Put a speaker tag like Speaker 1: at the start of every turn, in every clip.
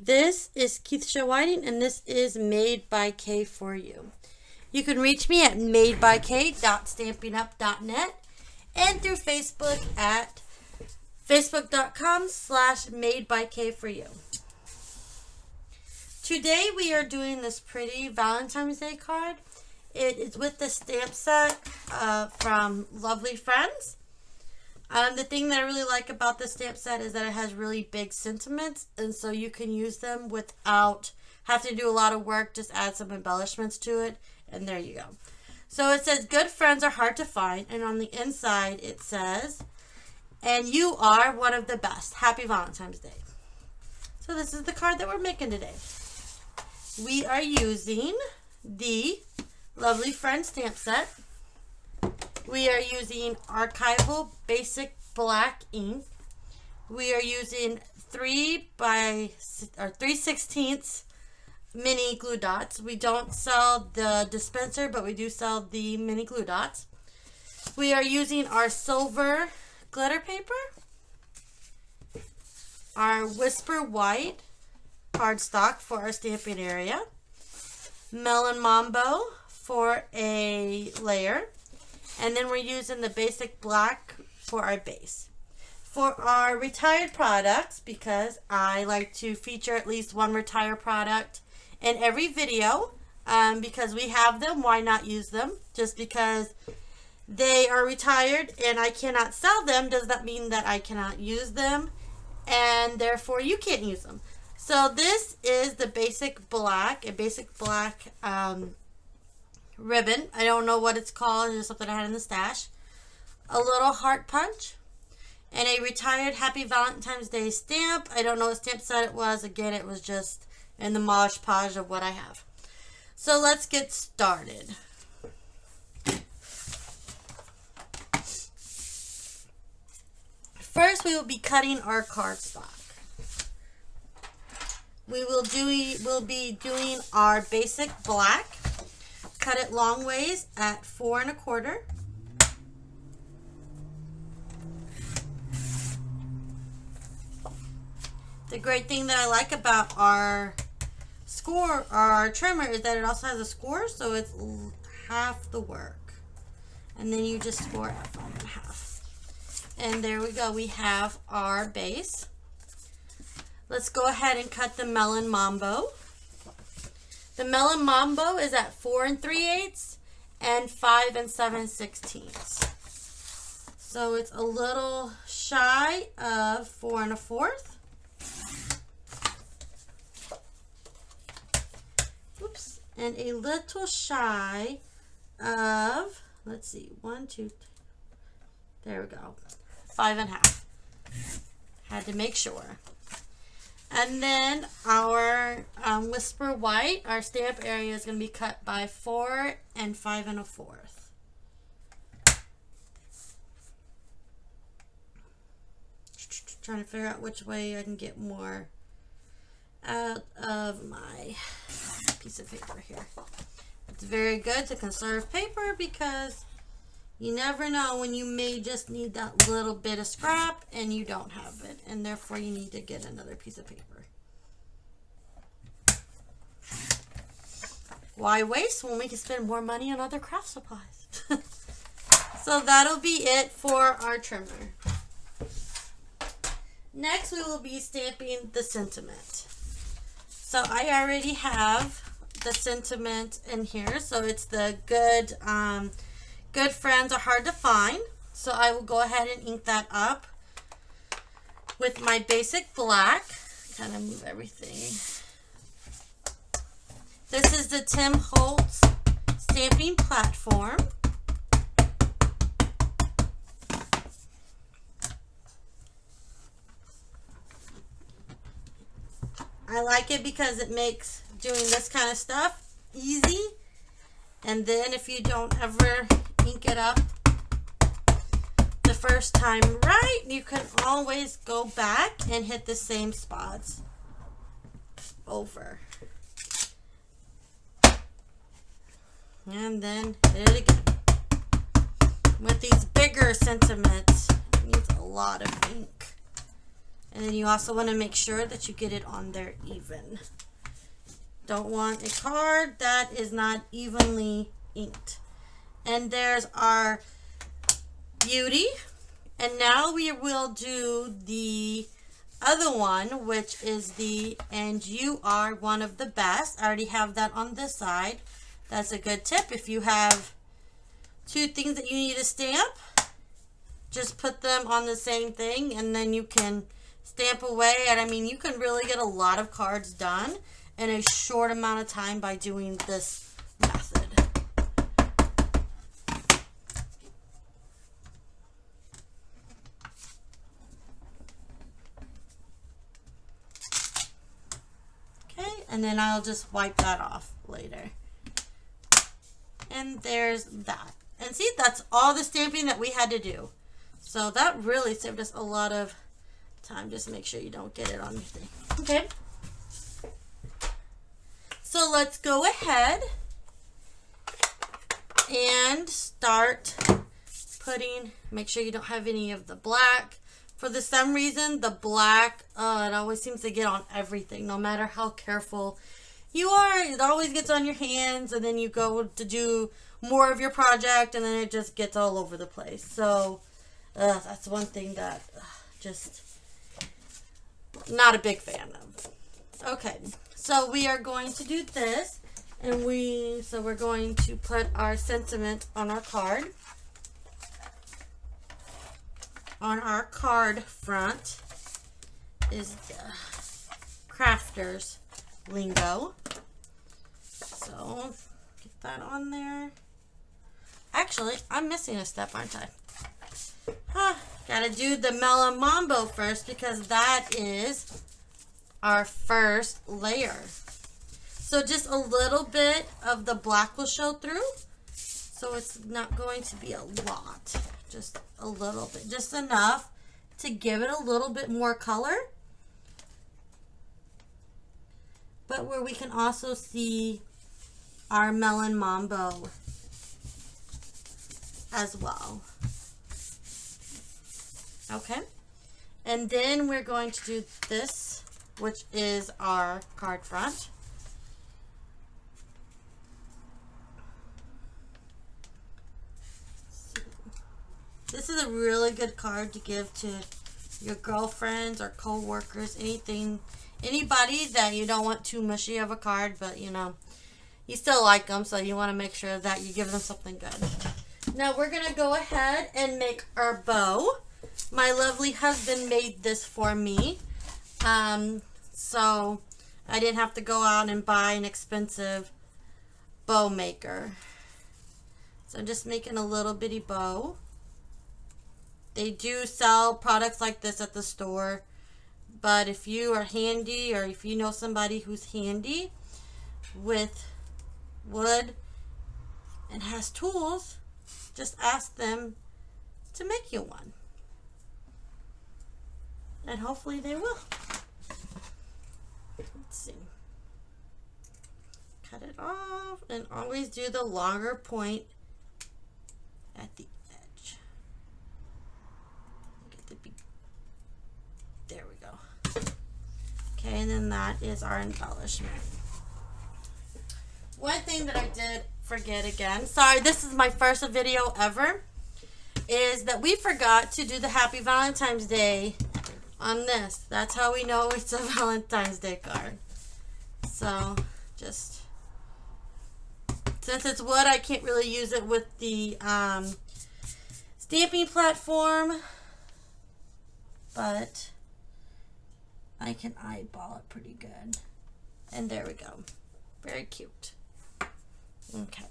Speaker 1: This is Keithsha Whiting, and this is Made by K for you. You can reach me at madebyk.stampinup.net and through Facebook at facebook.com/madebyk for you. Today we are doing this pretty Valentine's Day card. It is with the stamp set from Lovely Friends. The thing that I really like about this stamp set is that it has really big sentiments, and so you can use them without having to do a lot of work. Just add some embellishments to it, and there you go. So it says, good friends are hard to find, and on the inside it says, and you are one of the best. Happy Valentine's Day. So this is the card that we're making today. We are using the Lovely Friends stamp set. We are using Archival Basic Black ink. We are using 3/16 mini glue dots. We don't sell the dispenser, but we do sell the mini glue dots. We are using our silver glitter paper, our Whisper White cardstock for our stamping area, Melon Mambo for a layer, and then we're using the basic black for our base. For our retired products, because I like to feature at least one retired product in every video, because we have them, why not use them? Just because they are retired and I cannot sell them does not mean that I cannot use them, and therefore you can't use them. So this is the basic black, a basic black ribbon. I don't know what it's called. It's just something I had in the stash. A little heart punch. And a retired Happy Valentine's Day stamp. I don't know what stamp set it was. Again, it was just in the Mosh Podge of what I have. So let's get started. First, we will be cutting our cardstock. We'll be doing our basic black. Cut it long ways at 4 1/4. The great thing that I like about our trimmer is that it also has a score, so it's half the work. And then you just score at 5 1/2. And there we go. We have our base. Let's go ahead and cut the Melon Mambo. The Melon Mambo is at 4 3/8 and 5 7/16. So it's a little shy of 4 1/4. Oops. And a little shy of, let's see, 1, 2, 3. There we go. 5 1/2. Had to make sure. And then our Whisper White, our stamp area is going to be cut by 4 and 5 1/4. Trying to figure out which way I can get more out of my piece of paper here. It's very good to conserve paper because you never know when you may just need that little bit of scrap and you don't have it, and therefore you need to get another piece of paper. Why waste when we can spend more money on other craft supplies? So that'll be it for our trimmer. Next, we will be stamping the sentiment. So I already have the sentiment in here. So it's the good friends are hard to find. So I will go ahead and ink that up with my basic black. Kind of move everything. This is the Tim Holtz stamping platform. I like it because it makes doing this kind of stuff easy. And then if you don't ever ink it up the first time right, you can always go back and hit the same spots over. And then hit it again. With these bigger sentiments, it needs a lot of ink. And then you also want to make sure that you get it on there even. Don't want a card that is not evenly inked. And there's our beauty. And now we will do the other one, which is the "and you are one of the best." I already have that on this side. That's a good tip. If you have two things that you need to stamp, just put them on the same thing and then you can stamp away. And I mean, you can really get a lot of cards done in a short amount of time by doing this method. And then I'll just wipe that off later. And there's that. And see, that's all the stamping that we had to do. So that really saved us a lot of time. Just make sure you don't get it on your thing. Okay. So let's go ahead and start putting, make sure you don't have any of the black. For some reason, the black, it always seems to get on everything. No matter how careful you are, it always gets on your hands. And then you go to do more of your project, and then it just gets all over the place. So, that's one thing that just not a big fan of. Okay, so we are going to do this. And we're going to put our sentiment on our card. On our card front is the Crafters lingo. So, get that on there. Actually, I'm missing a step, aren't I? Gotta do the Melon Mambo first because that is our first layer. So just a little bit of the black will show through. So it's not going to be a lot. Just a little bit. Just enough to give it a little bit more color. But where we can also see our Melon Mambo as well. Okay. And then we're going to do this, which is our card front. This is a really good card to give to your girlfriends or co-workers, anybody that you don't want too mushy of a card, but you know, you still like them, so you want to make sure that you give them something good. Now we're going to go ahead and make our bow. My lovely husband made this for me, so I didn't have to go out and buy an expensive bow maker. So I'm just making a little bitty bow. They do sell products like this at the store, but if you are handy or if you know somebody who's handy with wood and has tools, just ask them to make you one. And hopefully they will. Let's see. Cut it off and always do the longer point at the edge. There we go. Okay, and then that is our embellishment. One thing that I did forget again, sorry, this is my first video ever, is that we forgot to do the Happy Valentine's Day on this. That's how we know it's a Valentine's Day card. So, just, since it's wood, I can't really use it with the stamping platform, but I can eyeball it pretty good. And there we go. Very cute. Okay.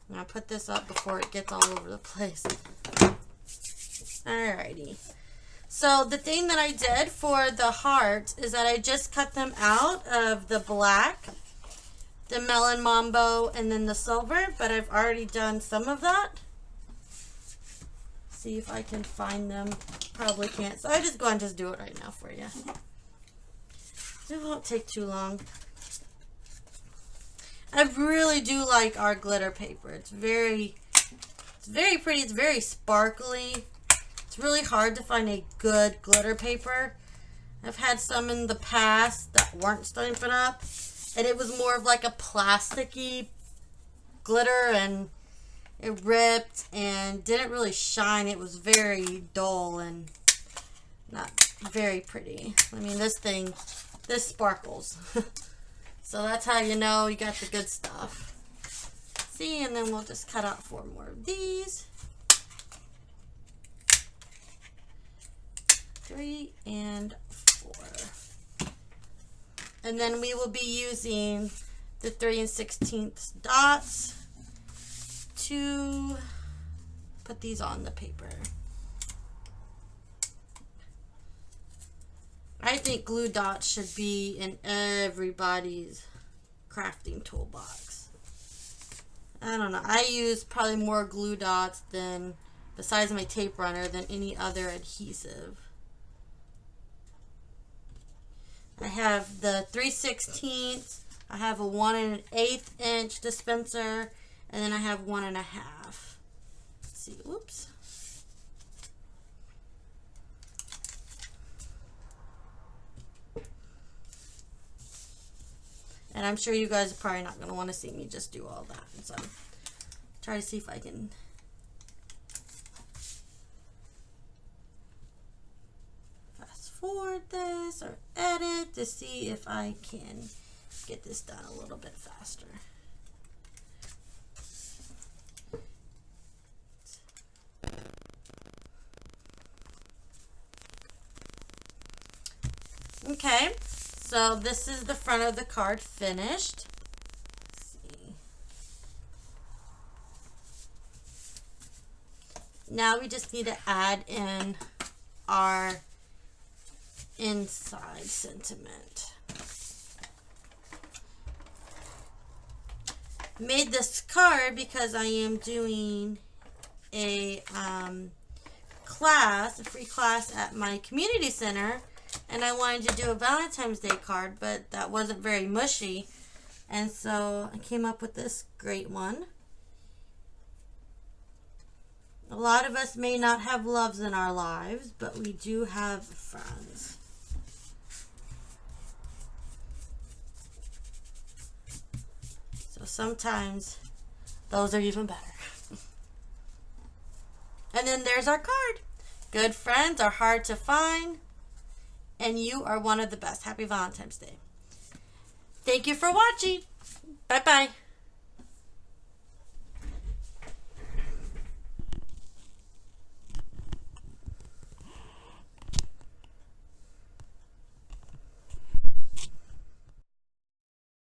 Speaker 1: I'm going to put this up before it gets all over the place. Alrighty. So the thing that I did for the hearts is that I just cut them out of the black, the Melon Mambo, and then the silver. But I've already done some of that. See if I can find them. Probably can't. So I just go and just do it right now for you. It won't take too long. I really do like our glitter paper. It's very pretty. It's very sparkly. It's really hard to find a good glitter paper. I've had some in the past that weren't Stampin' Up, and it was more of like a plasticky glitter, and it ripped and didn't really shine. It was very dull and not very pretty. I mean, this sparkles. So that's how you know you got the good stuff. See, and then we'll just cut out 4 more of these. 3 and 4. And then we will be using the 3 16th dots to put these on the paper. I think glue dots should be in everybody's crafting toolbox. I don't know. I use probably more glue dots than, besides my tape runner, than any other adhesive. I have the 3 16ths. I have a 1 1/8 inch dispenser, and then I have 1 1/2. Let's see, oops. And I'm sure you guys are probably not going to want to see me just do all that. So try to see if I can fast forward this or edit to see if I can get this done a little bit faster. Okay, so this is the front of the card finished. Let's see. Now we just need to add in our inside sentiment. Made this card because I am doing a class, a free class at my community center, and I wanted to do a Valentine's Day card, but that wasn't very mushy, and so I came up with this great one. A lot of us may not have loves in our lives, but we do have friends. So sometimes those are even better. And then there's our card. Good friends are hard to find, and you are one of the best. Happy Valentine's Day. Thank you for watching. Bye-bye.